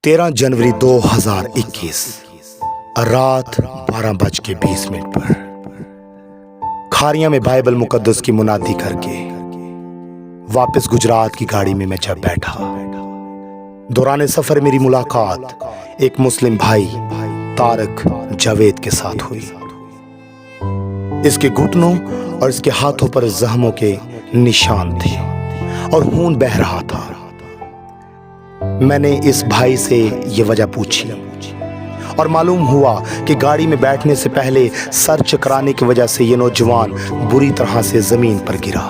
13 जनवरी 2021 रात 12:20 पर खारियां में बाइबल मुकद्दस की मुनादी करके वापस गुजरात की गाड़ी में मैं जब बैठा, दौरान सफर मेरी मुलाकात एक मुस्लिम भाई तारक जावेद के साथ हुई। इसके घुटनों और इसके हाथों पर जख्मों के निशान थे और खून बह रहा था। मैंने इस भाई से ये वजह पूछी और मालूम हुआ कि गाड़ी में बैठने से पहले सर चकराने की वजह से ये नौजवान बुरी तरह से जमीन पर गिरा।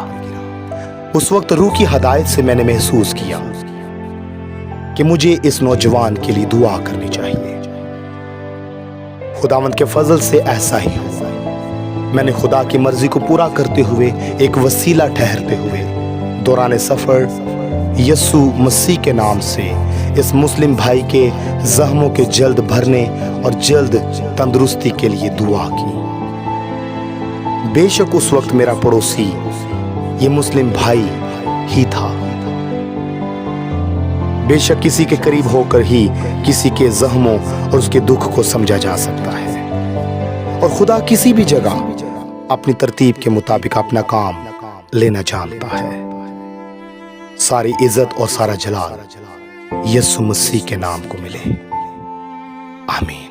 उस वक्त रूह की हदायत से मैंने महसूस किया कि मुझे इस नौजवान के लिए दुआ करनी चाहिए। खुदावंद के फजल से ऐसा ही हुआ। मैंने खुदा की मर्जी को पूरा करते हुए एक वसीला ठहरते हुए दौरान सफर यीशु मसीह के नाम से इस मुस्लिम भाई के जख्मों के जल्द भरने और जल्द तंदुरुस्ती के लिए दुआ की। बेशक उस वक्त मेरा पड़ोसी ये मुस्लिम भाई ही था। बेशक किसी के करीब होकर ही किसी के जख्मों और उसके दुख को समझा जा सकता है और खुदा किसी भी जगह अपनी तरतीब के मुताबिक अपना काम लेना जानता है। सारी इज्जत और सारा जलाल यीशु मसीह के नाम को मिले। आमीन।